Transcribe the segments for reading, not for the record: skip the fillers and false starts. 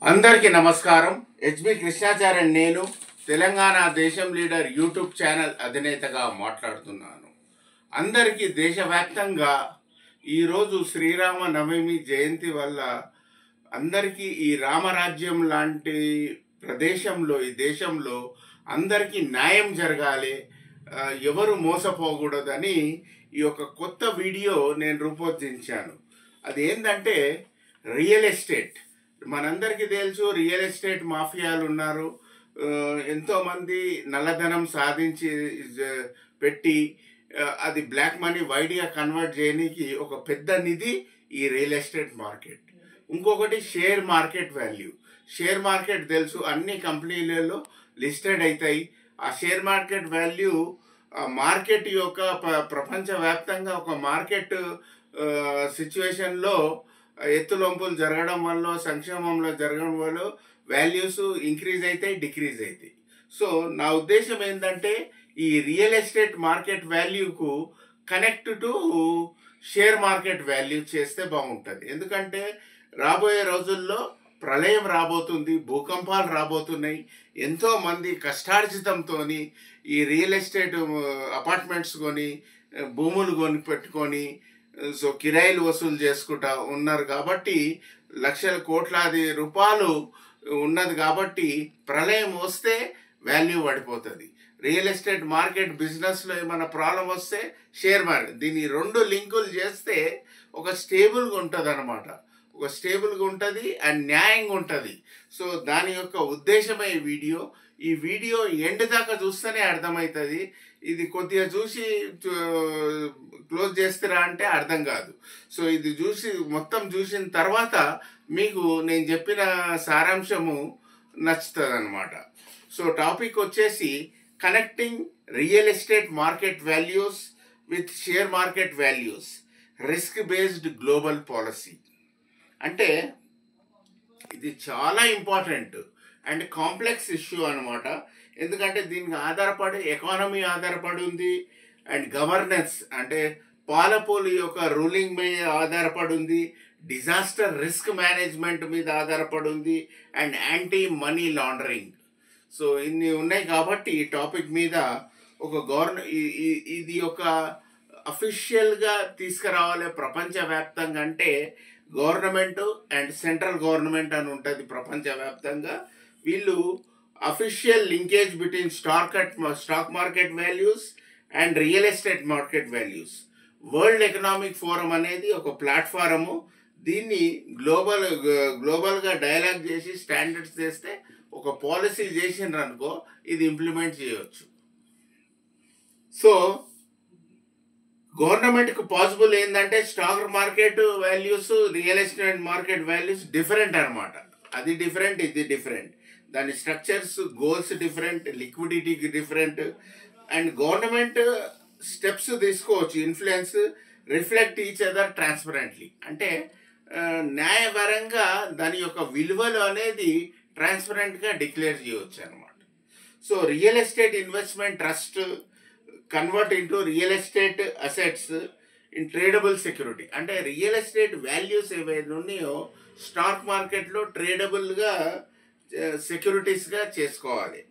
అందరికీ నమస్కారం. హెచ్బి కృష్ణాచార్య నేను తెలంగాణ దేశం లీడర్ యూట్యూబ్ ఛానల్ అధినేతగా మాట్లాడుతున్నాను. అందరికీ దేశవ్యాప్తంగా ఈరోజు శ్రీరామ నవమి జయంతి వల్ల అందరికీ ఈ రామరాజ్యం లాంటి ప్రదేశంలో ఈ దేశంలో అందరికీ న్యాయం జరగాలి, ఎవరు మోసపోకూడదని ఈ యొక్క కొత్త వీడియో నేను రూపొందించాను. అదేంటంటే రియల్ ఎస్టేట్. మనందరికీ తెలుసు రియల్ ఎస్టేట్ మాఫియాలు ఉన్నారు. ఎంతోమంది నల్లధనం సాధించి పెట్టి అది బ్లాక్ మనీ వైడ్గా కన్వర్ట్ చేయడానికి ఒక పెద్ద నిధి ఈ రియల్ ఎస్టేట్ మార్కెట్. ఇంకొకటి share market value. Share market తెలుసు, అన్ని కంపెనీలలో లిస్టెడ్ అవుతాయి. ఆ షేర్ మార్కెట్ వాల్యూ మార్కెట్ యొక్క ప్రపంచవ్యాప్తంగా ఒక మార్కెట్ సిచ్యువేషన్లో ఎత్తులొంపులు జరగడం వల్ల, సంక్షేమంలో జరగడం వల్ల వాల్యూస్ ఇంక్రీజ్ అవుతాయి, డిక్రీజ్ అవుతాయి. సో నా ఉద్దేశం ఏంటంటే ఈ రియల్ ఎస్టేట్ మార్కెట్ వాల్యూకు connect to share market value చేస్తే బాగుంటుంది. ఎందుకంటే రాబోయే రోజుల్లో ప్రళయం రాబోతుంది, భూకంపాలు రాబోతున్నాయి. ఎంతోమంది కష్టార్జితంతో ఈ రియల్ ఎస్టేట్ అపార్ట్మెంట్స్ కొని, భూములు కొని పెట్టుకొని సో కిరాయిలు వసూలు చేసుకుంటా ఉన్నారు. కాబట్టి లక్షల కోట్లాది రూపాయలు ఉన్నది. కాబట్టి ప్రళయం వస్తే వాల్యూ పడిపోతుంది. రియల్ ఎస్టేట్ మార్కెట్ బిజినెస్లో ఏమైనా ప్రాబ్లం వస్తే షేర్ మార్కెట్, దీన్ని రెండు లింకులు చేస్తే ఒక స్టేబుల్గా ఉంటుంది అన్నమాట. ఒక స్టేబుల్గా ఉంటుంది అండ్ న్యాయంగా ఉంటుంది. సో దాని యొక్క ఉద్దేశమే ఈ వీడియో ఎండ్ దాకా చూస్తేనే అర్థమవుతుంది. ఇది కొద్దిగా చూసి క్లోజ్ చేస్తారా అంటే అర్థం కాదు. సో ఇది మొత్తం చూసిన తర్వాత మీకు నేను చెప్పిన సారాంశము నచ్చుతుంది అన్నమాట. సో టాపిక్ వచ్చేసి connecting real estate market values with share market values, risk based global policy. అంటే ఇది చాలా ఇంపార్టెంట్ అండ్ కాంప్లెక్స్ ఇష్యూ అనమాట. ఎందుకంటే దీనికి ఆధారపడి ఎకానమీ ఆధారపడి ఉంది, అండ్ గవర్నెన్స్ అంటే పాలపోలి యొక్క రూలింగ్ మీద ఆధారపడి ఉంది, డిజాస్టర్ రిస్క్ మేనేజ్మెంట్ మీద ఆధారపడి ఉంది, and anti money laundering. So ఇన్ని ఉన్నాయి. కాబట్టి ఈ టాపిక్ మీద ఒక ఇది ఒక అఫీషియల్గా తీసుకురావాలి ప్రపంచవ్యాప్తంగా. అంటే గవర్నమెంట్ అండ్ సెంట్రల్ గవర్నమెంట్ అని ఉంటుంది ప్రపంచవ్యాప్తంగా. వీళ్ళు official linkage between stock market values and real estate market values. World economic forum అనేది ఒక ప్లాట్ఫారము. దీన్ని గ్లోబల్గా డైలాగ్ చేసి స్టాండర్డ్స్ చేస్తే, ఒక పాలసీ చేసిండ్రు అనుకో, ఇది ఇంప్లిమెంట్ చేయవచ్చు. సో గవర్నమెంట్కి పాసిబుల్ ఏంటంటే stock market values, real estate market values different అనమాట. అది డిఫరెంట్, ఇది డిఫరెంట్. దాని స్ట్రక్చర్స్, గోల్స్ డిఫరెంట్, లిక్విడిటీకి డిఫరెంట్. అండ్ గవర్నమెంట్ స్టెప్స్ తీసుకోవచ్చు, influence, reflect each other transparently. అంటే న్యాయపరంగా దాని యొక్క విలువలు అనేది ట్రాన్స్పరెంట్గా డిక్లేర్ చేయవచ్చు అనమాట. So real estate investment trust convert into real estate assets in tradable security. అంటే రియల్ ఎస్టేట్ వాల్యూస్ ఏవైతే ఉన్నాయో స్టాక్ మార్కెట్లో ట్రేడబుల్గా సెక్యూరిటీస్గా చేసుకోవాలి.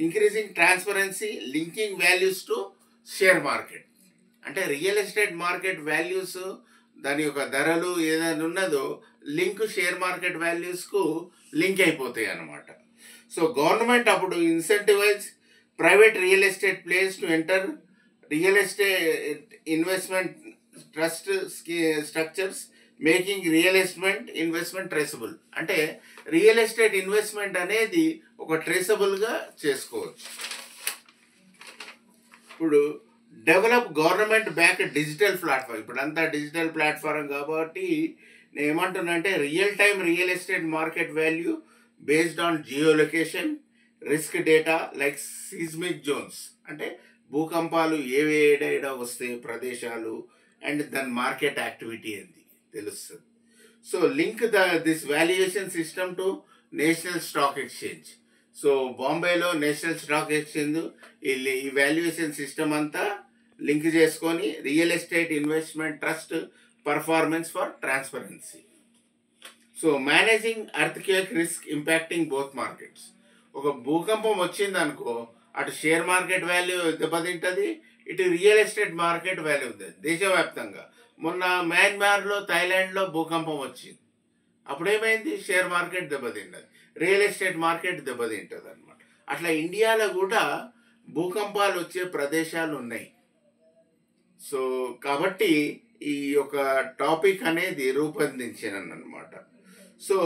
Increasing transparency, linking values to share market. అంటే రియల్ ఎస్టేట్ మార్కెట్ వాల్యూస్ దాని యొక్క ధరలు ఏదైనా ఉన్నదో లింక్ షేర్ మార్కెట్ వాల్యూస్కు లింక్ అయిపోతాయి అన్నమాట. సో గవర్నమెంట్ అప్పుడు incentivise private real estate place to enter real estate investment trust structures, making real estate investment traceable. అంటే రియల్ ఎస్టేట్ ఇన్వెస్ట్మెంట్ అనేది ఒక ట్రేసబుల్గా చేసుకోవచ్చు. ఇప్పుడు develop government back digital platform. ఇప్పుడు అంతా డిజిటల్ ప్లాట్ఫామ్ కాబట్టి నేను ఏమంటున్నా అంటే real time real estate market value based on geo location, risk data like seismic zones. అంటే భూకంపాలు ఏడా వస్తే ప్రదేశాలు అండ్ దాని మార్కెట్ యాక్టివిటీ ఏంది తెలుస్తుంది. So link this valuation system to national stock exchange. So బాంబేలో నేషనల్ స్టాక్ ఎక్స్చేంజ్ ఈ వాల్యుయేషన్ సిస్టమ్ అంతా లింక్ చేసుకొని real estate investment trust performance for transparency. So managing earthquake risk impacting both markets. ఒక భూకంపం వచ్చిందనుకో, అటు షేర్ మార్కెట్ వాల్యూ దెబ్బతింటుంది, ఇటు రియల్ ఎస్టేట్ మార్కెట్ వాల్యూ ఉంటుంది దేశవ్యాప్తంగా. మొన్న మయన్మార్లో, థాయిలాండ్లో భూకంపం వచ్చింది. అప్పుడేమైంది? షేర్ మార్కెట్ దెబ్బతింటది, రియల్ ఎస్టేట్ మార్కెట్ దెబ్బతింటుంది అనమాట. అట్లా ఇండియాలో కూడా భూకంపాలు వచ్చే ప్రదేశాలు ఉన్నాయి. సో కాబట్టి ఈ యొక్క టాపిక్ అనేది రూపొందించాను అనమాట. So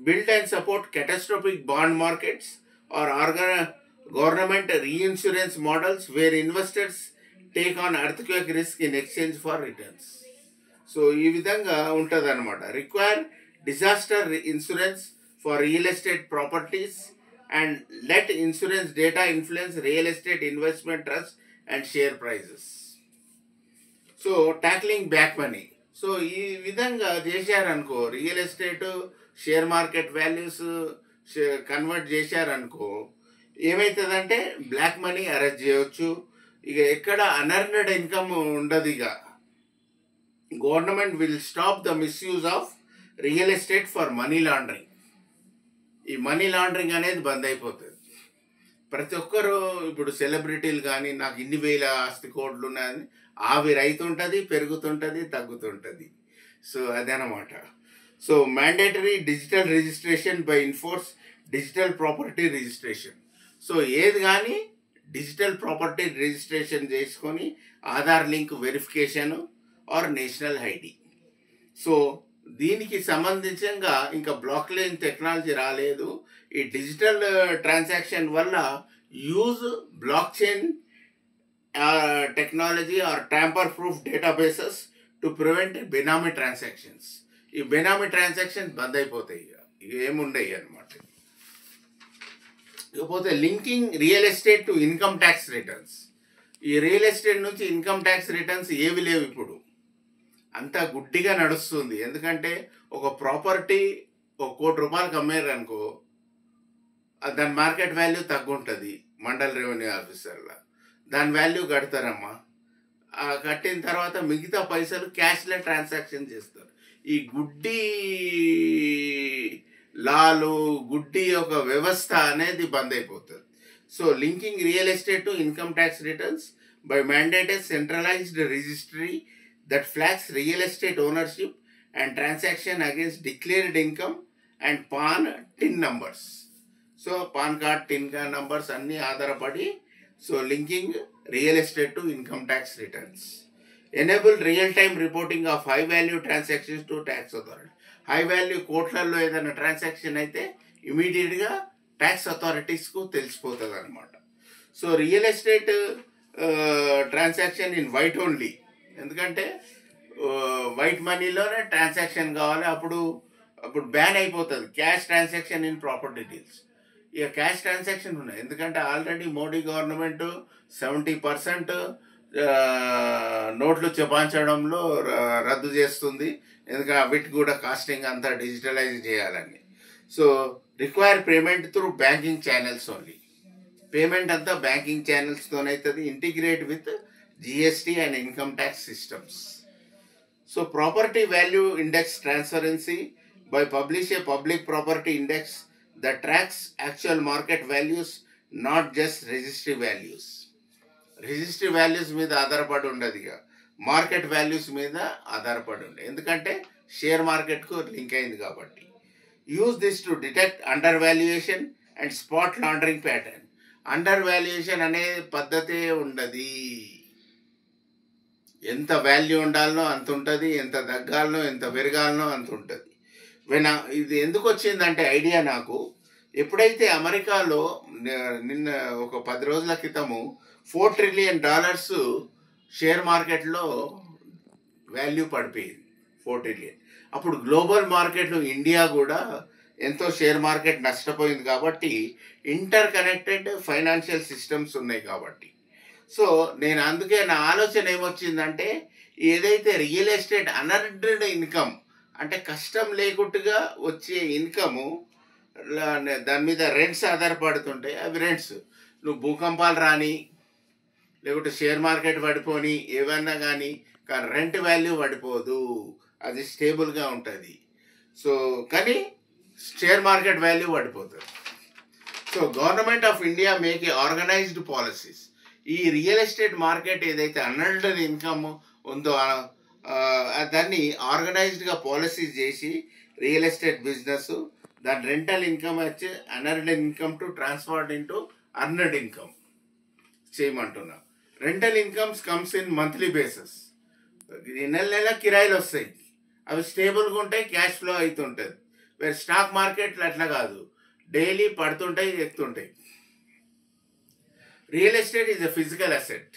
build and support catastrophic bond markets or government reinsurance models where investors take on earthquake risk in exchange for returns. So ఈ విధంగా ఉంటుంది అనమాట. Require disaster insurance for real estate properties and let insurance data influence real estate investment trust and share prices. So tackling back money. So ఈ విధంగా చేశారనుకో, real estate share market values convert చేశారనుకో, ఏమవుతుందంటే black money arrest చేయవచ్చు. ఇక ఎక్కడ అనర్నడ్ income ఉండదు. ఇక government will stop the misuse of real estate for money laundering. ఈ మనీ లాండరింగ్ అనేది బంద్ అయిపోతుంది. ప్రతి ఒక్కరు ఇప్పుడు సెలబ్రిటీలు కానీ నాకు ఇన్ని వేల ఆస్తి కోట్లు ఉన్నాయని ఆవిరి అవుతుంటుంది, పెరుగుతుంటుంది, తగ్గుతుంటుంది. సో అదనమాట. So mandatory digital registration by enforce digital property registration. So ఏది కానీ డిజిటల్ ప్రాపర్టీ రిజిస్ట్రేషన్ చేసుకొని Aadhaar link verification are national ID. So దీనికి సంబంధించంగా ఇంకా బ్లాక్ చైన్ టెక్నాలజీ రాలేదు. ఈ డిజిటల్ ట్రాన్సాక్షన్ వల్ల use block chain technology are tamper proof databases to prevent benami transactions. ఈ benami transactions బంద్ అయిపోతాయి. ఇక ఏముండయి అనమాట. ఇకపోతే linking real estate to income tax returns. ఈ రియల్ ఎస్టేట్ నుంచి ఇన్కమ్ ట్యాక్స్ రిటర్న్స్ ఏవి లేవు ఇప్పుడు, అంతా గుడ్డిగా నడుస్తుంది. ఎందుకంటే ఒక ప్రాపర్టీ ₹1,00,00,000 అమ్మారు అనుకో, దాని మార్కెట్ వాల్యూ తగ్గుంటుంది. మండల్ రెవెన్యూ ఆఫీసర్లా దాని వాల్యూ కడతారమ్మా. కట్టిన తర్వాత మిగతా పైసలు క్యాష్లో ట్రాన్సాక్షన్ చేస్తారు. ఈ గుడ్డి లాలు, గుడ్డి ఒక వ్యవస్థ అనేది బంద్ అయిపోతుంది. So linking real estate to income tax returns by mandated centralised registry that flags real estate ownership and transaction against declared income and PAN TIN numbers. So PAN card, TIN card numbers అన్నీ ఆధారపడి so linking real estate to income tax returns. Enable real time reporting of high value transactions to tax authority. High value కోట్లలో ఏదైనా transaction అయితే ఇమీడియట్గా tax అథారిటీస్కు తెలిసిపోతుంది అనమాట. So real estate transaction in white only. ఎందుకంటే white మనీలోనే transaction కావాలి. అప్పుడు ban అయిపోతుంది cash transaction in property deals. ఇక క్యాష్ ట్రాన్సాక్షన్ ఉన్నాయి. ఎందుకంటే ఆల్రెడీ మోడీ గవర్నమెంట్ 70% నోట్లు చెపాంచడంలో రద్దు చేస్తుంది. ఎందుకంటే వీటికి కూడా కాస్టింగ్ అంతా డిజిటలైజ్ చేయాలని. So require payment through banking channels only. Payment అంతా బ్యాంకింగ్ ఛానల్స్తోనవుతుంది, integrate with GST and income tax systems. So property value index transparency by publish a public property index that tracks actual market values, not just registry values. Registry values మీద ఆధారపడి ఉండదు, ఇక market values మీద ఆధారపడి ఉండదు. ఎందుకంటే share మార్కెట్కు link అయింది కాబట్టి. Use this to detect under valuation and spot laundering pattern. Under valuation అనే పద్ధతే ఉండదు. ఎంత వాల్యూ ఉండాలనో అంత ఉంటుంది, ఎంత తగ్గాలనో ఎంత పెరగాలనో అంత ఉంటుంది. ఇది ఎందుకు వచ్చిందంటే ఐడియా నాకు, ఎప్పుడైతే అమెరికాలో నిన్న ఒక 10 రోజుల క్రితము $4 trillion షేర్ మార్కెట్లో వాల్యూ పడిపోయింది. 4 trillion. అప్పుడు గ్లోబల్ మార్కెట్లో ఇండియా కూడా ఎంతో షేర్ మార్కెట్ నష్టపోయింది. కాబట్టి ఇంటర్ కనెక్టెడ్ ఫైనాన్షియల్ సిస్టమ్స్ ఉన్నాయి కాబట్టి. సో నేను అందుకే నా ఆలోచన ఏమొచ్చిందంటే, ఏదైతే రియల్ ఎస్టేట్ అనర్న్డ్ ఇన్కమ్ అంటే కష్టం లేకుండా వచ్చే ఇన్కము, దాని మీద రెంట్స్ ఆధారపడుతుంటాయి. అవి రెంట్స్ నువ్వు భూకంపాలు రాని, లేకుంటే షేర్ మార్కెట్ పడిపోని, ఏమన్నా కానీ రెంట్ వాల్యూ పడిపోదు, అది స్టేబుల్గా ఉంటుంది. సో కానీ షేర్ మార్కెట్ వాల్యూ పడిపోతుంది. So government of India make a organized policies. ఈ రియల్ ఎస్టేట్ మార్కెట్ ఏదైతే అన్ఎర్న్డ్ ఇన్కమ్ ఉందో దాన్ని ఆర్గనైజ్డ్గా పాలసీస్ చేసి రియల్ ఎస్టేట్ బిజినెస్ దాని రెంటల్ ఇన్కమ్ వచ్చి unearned income to transferred into earned income చేయమంటున్నా. Rental incomes comes in monthly basis. నెల నెల కిరాయిలు వస్తాయి, అవి స్టేబుల్గా ఉంటాయి, క్యాష్ ఫ్లో అవుతుంటుంది. వేరే స్టాక్ మార్కెట్లు అట్లా కాదు, డైలీ పడుతుంటాయి, ఎక్కుతుంటాయి. Real estate is a physical asset,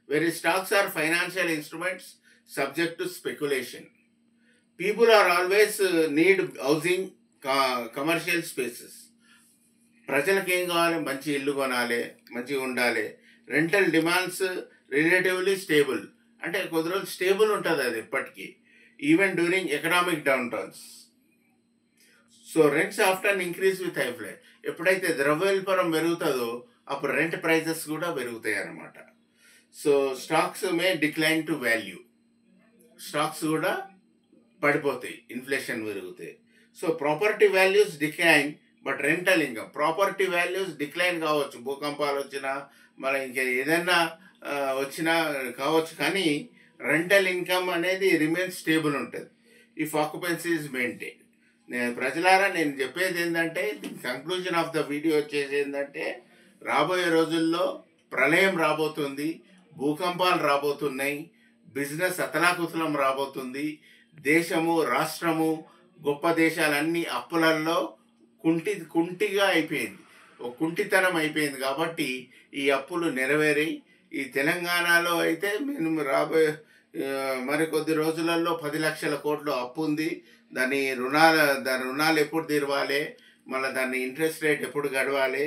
వేరే stocks are financial instruments subject to speculation. People are always need housing, commercial spaces. ప్రజలకు ఏం కావాలి? మంచి ఇల్లు కొనాలి, మంచిగా ఉండాలి. రెంటల్ డిమాండ్స్ రిలేటివ్లీ స్టేబుల్, అంటే కొద్ది రోజులు స్టేబుల్ ఉంటుంది అది ఎప్పటికీ, even during economic downturns. So rents after increase with high fly. ఎప్పుడైతే ద్రవ్యోల్బణం పెరుగుతుందో అప్పుడు రెంట్ ప్రైజెస్ కూడా పెరుగుతాయి అన్నమాట. So stocks may decline to value, stocks కూడా పడిపోతాయి, ఇన్ఫ్లేషన్ పెరుగుతాయి. So property values decline but rental income, property values decline కావచ్చు, భూకంపాలు వచ్చినా మన ఇంకా ఏదైనా వచ్చినా కావచ్చు, కానీ రెంటల్ ఇన్కమ్ అనేది రిమైన్ స్టేబుల్ ఉంటుంది ఇఫ్ ఆక్యుపెన్సీ ఇస్ మెయింటైన్. ప్రజలారా నేను చెప్పేది ఏంటంటే, కంక్లూజన్ ఆఫ్ ద వీడియో వచ్చేసి ఏంటంటే, రాబోయే రోజుల్లో ప్రళయం రాబోతుంది, భూకంపాలు రాబోతున్నాయి, బిజినెస్ అతలాకుతలం రాబోతుంది, దేశము రాష్ట్రము గొప్ప దేశాలన్నీ అప్పులలో కుంటిగా అయిపోయింది, కుంటితనం అయిపోయింది. కాబట్టి ఈ అప్పులు నెరవేరి ఈ తెలంగాణలో అయితే మేము రాబోయే మరికొద్ది రోజులలో 10 లక్షల కోట్లు అప్పు ఉంది. దాని రుణాలు ఎప్పుడు తీరవాలి, మళ్ళీ దాన్ని ఇంట్రెస్ట్ రేట్ ఎప్పుడు గడవాలి,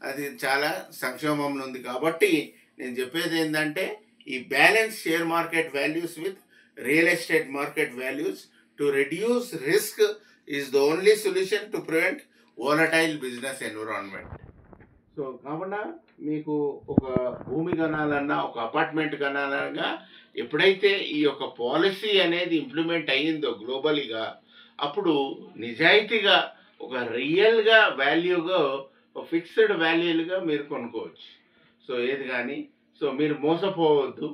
అది చాలా సంక్షోభంలో ఉంది. కాబట్టి నేను చెప్పేది ఏంటంటే, ఈ balance share market values with real estate market values to reduce risk is the only solution to prevent volatile business environment. So కావున మీకు ఒక భూమి కొనాలన్నా, ఒక అపార్ట్మెంట్ కొనాలన్నా, ఎప్పుడైతే ఈ యొక్క పాలసీ అనేది ఇంప్లిమెంట్ అయ్యిందో గ్లోబల్గా, అప్పుడు నిజాయితీగా ఒక రియల్గా వాల్యూగా ఫిక్స్డ్ వాల్యూలుగా మీరు కొనుక్కోవచ్చు. సో ఏది కానీ, సో మీరు మోసపోవద్దు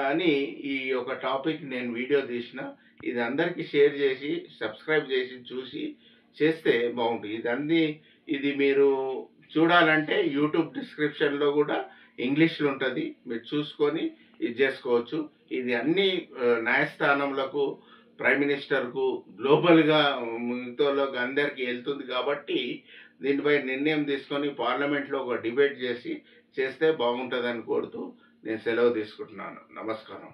అని ఈ యొక్క టాపిక్ నేను వీడియో తీసిన. ఇది అందరికీ షేర్ చేసి సబ్స్క్రైబ్ చేసి చూసి చేస్తే బాగుంటుంది. ఇది మీరు చూడాలంటే యూట్యూబ్ డిస్క్రిప్షన్లో కూడా ఇంగ్లీష్లో ఉంటుంది, మీరు చూసుకొని ఇది చేసుకోవచ్చు. ఇది అన్ని న్యాయస్థానములకు, ప్రైమ్ మినిస్టర్కు, గ్లోబల్గా మిగతాలోకి అందరికీ వెళ్తుంది. కాబట్టి దీనిపై నిర్ణయం తీసుకొని పార్లమెంట్లో ఒక డిబేట్ చేస్తే బాగుంటుందని కోరుతూ నేను సెలవు తీసుకుంటున్నాను. నమస్కారం.